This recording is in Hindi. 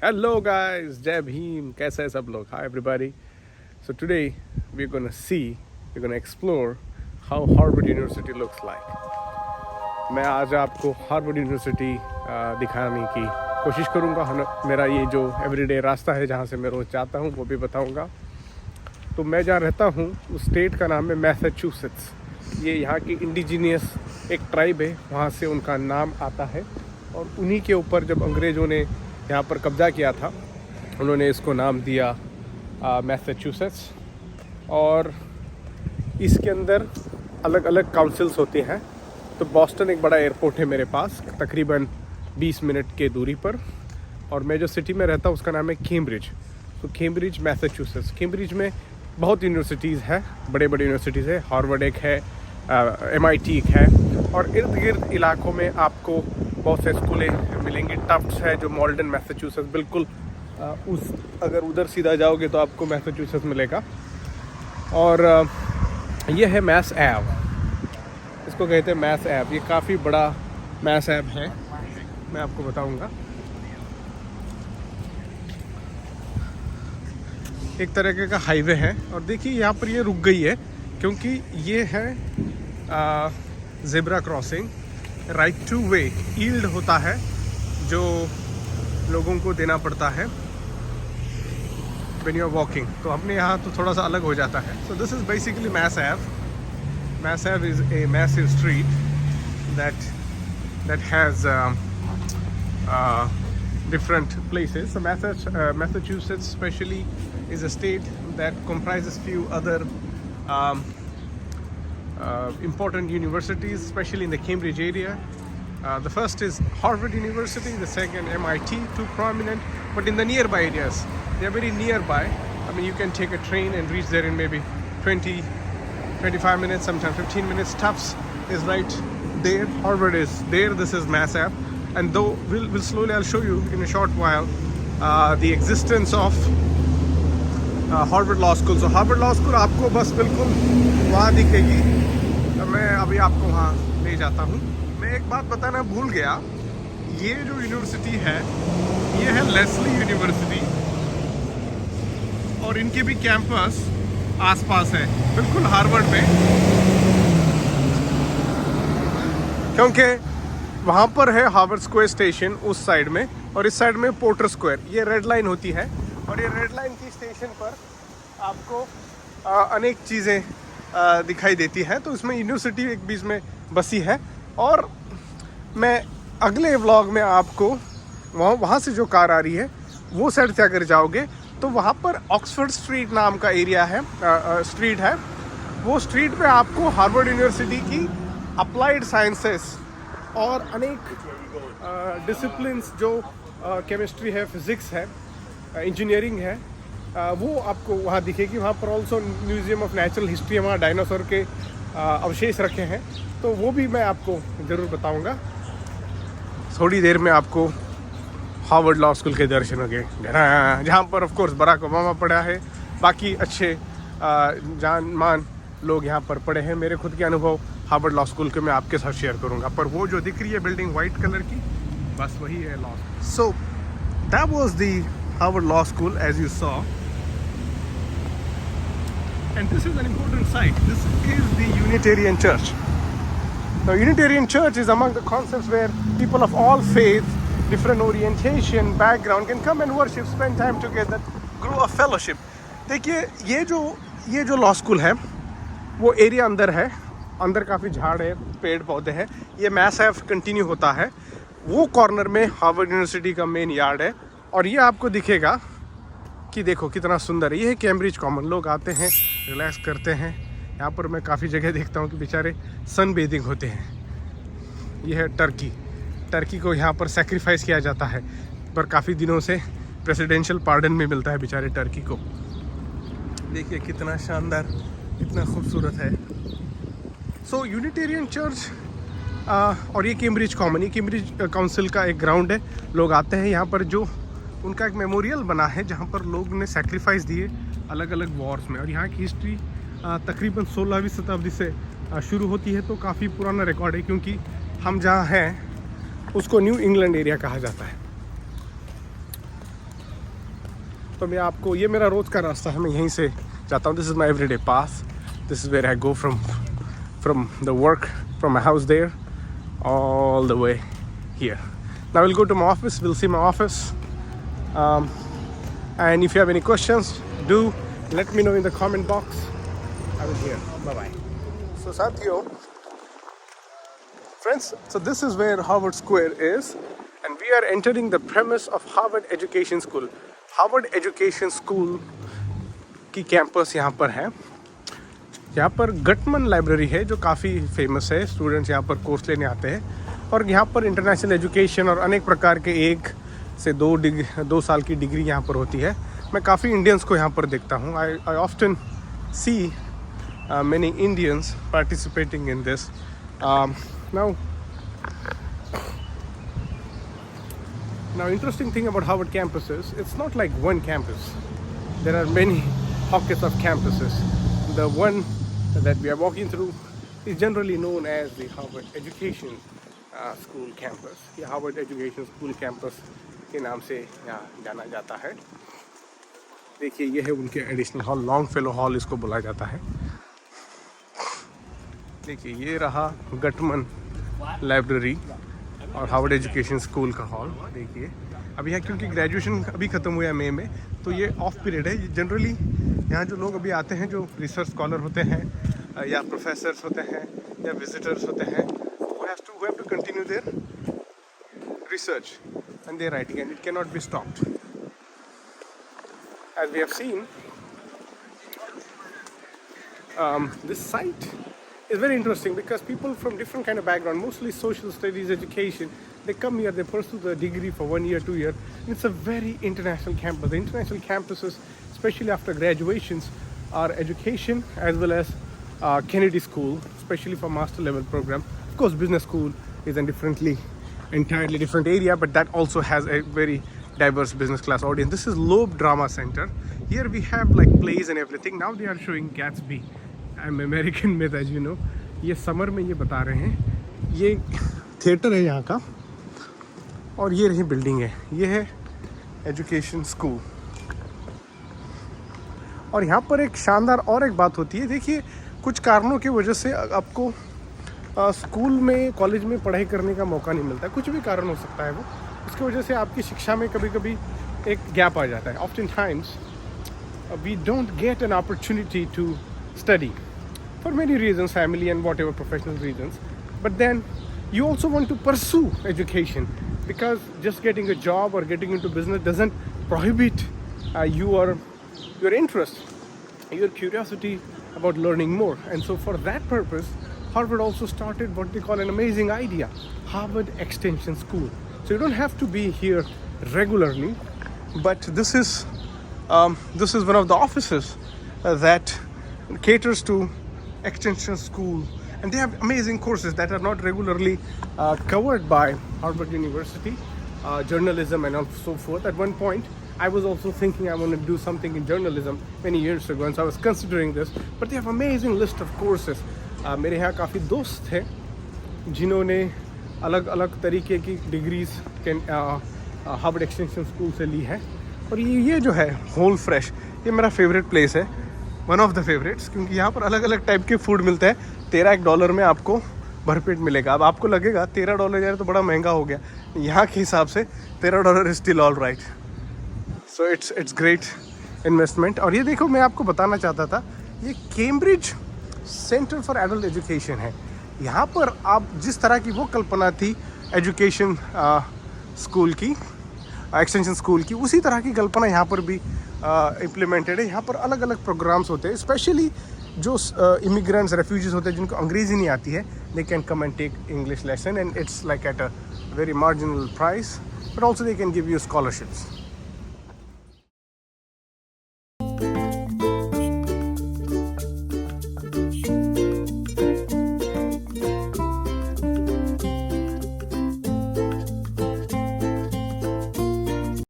Hello guys, Jai Bhim, कैसे हैं सब लोग? Hi everybody. So today we're gonna explore how Harvard University looks like. मैं आज आपको हार्वर्ड यूनिवर्सिटी दिखाने की कोशिश करूँगा। मेरा ये जो एवरीडे रास्ता है जहाँ से मैं रोज़ जाता हूँ वो भी बताऊँगा। तो मैं जहाँ रहता हूँ उस स्टेट का नाम है मैसाचुसेट्स। ये यहाँ की इंडिजीनियस एक ट्राइब है, वहाँ से उनका नाम आता है। और उन्हीं के ऊपर जब अंग्रेज़ों ने यहाँ पर कब्ज़ा किया था उन्होंने इसको नाम दिया मैसाचुसेट्स। और इसके अंदर अलग अलग काउंसिल्स होती हैं। तो बॉस्टन एक बड़ा एयरपोर्ट है मेरे पास, तकरीबन 20 मिनट के दूरी पर। और मैं जो सिटी में रहता हूँ उसका नाम है कैम्ब्रिज। तो कैम्ब्रिज मैसाचुसेट्स। कैम्ब्रिज में बहुत यूनिवर्सिटीज़ हैं, बड़े बड़े यूनिवर्सिटीज़ है। हार्वर्ड एक है, MIT एक है। और इर्द गिर्द इलाकों में आपको बहुत से स्कूलें मिलेंगी। टफ्ट्स है जो मॉल्डन मैसाचुसेट्स, बिल्कुल उस अगर उधर सीधा जाओगे तो आपको मैसाचुसेट्स मिलेगा। और ये है मैस एव, इसको कहते हैं मैस एव। ये काफ़ी बड़ा मैस एव है, मैं आपको बताऊंगा। एक तरीके का हाईवे है। और देखिए यहाँ पर ये रुक गई है क्योंकि ये है zebra crossing. Right two way yield होता है जो लोगों को देना पड़ता है व्हेन यू आर वॉकिंग। तो अपने यहाँ तो थोड़ा सा अलग हो जाता है। So this is basically Mass Ave. Mass Ave is a massive street that has different places. So Massachusetts especially is a state that comprises few other important universities, especially in the Cambridge area. The first is Harvard University, the second MIT, two prominent, but in the nearby areas. They are very nearby. I mean, you can take a train and reach there in maybe 25 minutes, sometimes 15 minutes. Tufts is right there, Harvard is there, this is Mass Ave. And though we'll slowly, I'll show you in a short while the existence of Harvard Law School. So Harvard Law School आपको बस बिल्कुल वहाँ दिखेगी। मैं अभी आपको वहाँ ले जाता हूँ। मैं एक बात बताना भूल गया, ये जो यूनिवर्सिटी है ये है लेस्ली यूनिवर्सिटी और इनके भी कैंपस आसपास है, बिल्कुल हार्वर्ड में। क्योंकि वहाँ पर है हार्वर्ड स्क्वायर स्टेशन उस साइड में, और इस साइड में पोर्टर स्क्वायर। ये रेड लाइन होती है और ये रेड लाइन की स्टेशन पर आपको अनेक चीज़ें दिखाई देती हैं। तो इसमें यूनिवर्सिटी एक बीच में बसी है। और मैं अगले व्लॉग में आपको वहाँ से जो कार आ रही है वो साइड से अगर जाओगे तो वहाँ पर ऑक्सफोर्ड स्ट्रीट नाम का एरिया है, स्ट्रीट है। वो स्ट्रीट पे आपको हार्वर्ड यूनिवर्सिटी की अप्लाइड साइंसेस और अनेक डिसिप्लिन्स जो केमिस्ट्री है, फिज़िक्स है, इंजीनियरिंग है, वो आपको वहाँ दिखेगी। वहाँ पर also museum of natural history, वहाँ डायनासोर के अवशेष रखे हैं, तो वो भी मैं आपको ज़रूर बताऊँगा। थोड़ी देर में आपको हार्वर्ड लॉ स्कूल के दर्शन हो गए, जहाँ पर ऑफ कोर्स बराक ओबामा पढ़ा है। बाकी अच्छे जान मान लोग यहाँ पर पढ़े हैं। मेरे खुद के अनुभव हार्वर्ड लॉ स्कूल के मैं आपके साथ शेयर करूँगा। पर वो जो दिख रही है बिल्डिंग वाइट कलर की, बस वही है law school. So that was the Harvard law school as you saw, and this is an important site. This is the Unitarian church. Now, Unitarian Church is among the concepts where people of all faiths, different orientation, background can come and worship, spend time together, grow a fellowship. देखिए ये जो लॉ स्कूल है वो एरिया अंदर है, अंदर काफ़ी झाड़ है, पेड़ पौधे हैं। ये मैस एव कंटिन्यू होता है। वो कॉर्नर में हार्वर्ड यूनिवर्सिटी का मेन यार्ड है। और ये आपको दिखेगा कि देखो कितना सुंदर है। ये है कैम्ब्रिज कॉमन। लोग आते हैं, रिलैक्स करते हैं। यहाँ पर मैं काफ़ी जगह देखता हूँ कि बेचारे सन बेदिंग होते हैं। यह है टर्की को यहाँ पर सेक्रीफाइस किया जाता है, पर काफ़ी दिनों से प्रेसिडेंशियल पार्डन में मिलता है बेचारे टर्की को। देखिए कितना शानदार, इतना खूबसूरत है। सो यूनिटेरियन चर्च और ये कैम्ब्रिज कॉमन, ये कैम्ब्रिज काउंसिल का एक ग्राउंड है। लोग आते हैं यहाँ पर, जो उनका एक मेमोरियल बना है जहाँ पर लोग ने सेक्रीफाइस दिए अलग अलग वॉर्स में। और यहाँ की हिस्ट्री तकरीबन 16वीं शताब्दी से शुरू होती है। तो काफ़ी पुराना रिकॉर्ड है, क्योंकि हम जहाँ हैं उसको न्यू इंग्लैंड एरिया कहा जाता है। तो मैं आपको, ये मेरा रोज़ का रास्ता है, मैं यहीं से जाता हूँ. This is my everyday pass. This is where I go from the work, from my house there all the way here. Now we'll go to my office. We'll see my office. And if you have any questions, do let me know in the comment box. I will hear. Bye-bye. So Sathiyo, friends, so this is where Harvard Square is, and we are entering the premise of Harvard Education School. Harvard Education School की कैंपस यहाँ पर है. यहाँ पर गटमन लाइब्रेरी है जो काफ़ी फेमस है. स्टूडेंट्स यहाँ पर कोर्स लेने आते हैं, और यहाँ पर इंटरनेशनल एजुकेशन और अनेक प्रकार के 1 से 2 साल की डिग्री यहाँ पर होती है. मैं काफ़ी इंडियंस को यहाँ पर देखता हूँ. I often see many Indians participating in this. Now interesting thing about Harvard campus is it's not like one campus. There are many pockets of campuses. The one that we are walking through is generally known as the Harvard Education School campus. ये Harvard Education School campus के नाम से यहाँ जाना जाता है. देखिए, ये है उनके additional hall, long fellow hall इसको बोला जाता है. देखिए, ये रहा गटमन लाइब्रेरी और हार्वर्ड एजुकेशन स्कूल का हॉल. देखिए, अभी यहाँ क्योंकि ग्रेजुएशन अभी ख़त्म हुआ है मई में, तो ये ऑफ पीरियड है. जनरली यहाँ जो लोग अभी आते हैं, जो रिसर्च स्कॉलर होते हैं या प्रोफेसर्स होते हैं या विजिटर्स होते हैं, who have to continue their research and their writing, and it cannot be stopped. As we have seen, this site is very interesting because people from different kind of background, mostly social studies education, they come here, they pursue the degree for 1 year, 2 year. And it's a very international campus. The international campuses, especially after graduations, are education as well as Kennedy School, especially for master level program. Of course, business school is a entirely different area, but that also has a very diverse business class audience. This is Loeb Drama Center. Here we have like plays and everything. Now they are showing Gatsby. I'm American myth, as you know. ये समर में ये बता रहे हैं. ये थिएटर है यहाँ का, और ये रही बिल्डिंग है. ये है एजुकेशन स्कूल. और यहाँ पर एक शानदार और एक बात होती है. देखिए, कुछ कारणों की वजह से आपको स्कूल में, कॉलेज में पढ़ाई करने का मौका नहीं मिलता. कुछ भी कारण हो सकता है वो. उसकी वजह से आपकी शिक्षा में कभी कभी एक गैप आ जाता है. Often times we don't get an opportunity to study for many reasons, family and whatever professional reasons. But then you also want to pursue education, because just getting a job or getting into business doesn't prohibit your interest, your curiosity about learning more. And so for that purpose, Harvard also started what they call an amazing idea, Harvard Extension School. So you don't have to be here regularly, but this is one of the offices that caters to extension school, and they have amazing courses that are not regularly covered by Harvard University, journalism and so forth. At one point I was also thinking I want to do something in journalism many years ago, and so I was considering this. But they have amazing list of courses. मेरे यहाँ काफ़ी दोस्त हैं जिन्होंने अलग अलग तरीके की डिग्रीज हार्वर्ड एक्सटेंशन स्कूल से ली है. और ये जो है होल फ्रेश, ये मेरा फेवरेट प्लेस है, वन ऑफ द फेवरेट्स, क्योंकि यहाँ पर अलग अलग टाइप के फूड मिलते हैं. $13 में आपको भरपेट मिलेगा. अब आपको लगेगा $13 यार तो बड़ा महंगा हो गया. यहाँ के हिसाब से $13 is still all right. So it's great investment. और ये देखो, मैं आपको बताना चाहता था, ये Cambridge centre for adult education है. यहाँ पर आप जिस तरह की वो कल्पना थी एजुकेशन स्कूल की, एक्सटेंशन स्कूल की, उसी तरह की कल्पना यहाँ पर भी इम्प्लीमेंटेड है. यहाँ पर अलग अलग प्रोग्राम्स होते हैं, स्पेशली जो इमिग्रेंट्स, रेफ्यूजीज होते हैं जिनको अंग्रेज़ी नहीं आती है, they can come and take English lesson, and it's like at a very marginal price, but also they can give you scholarships.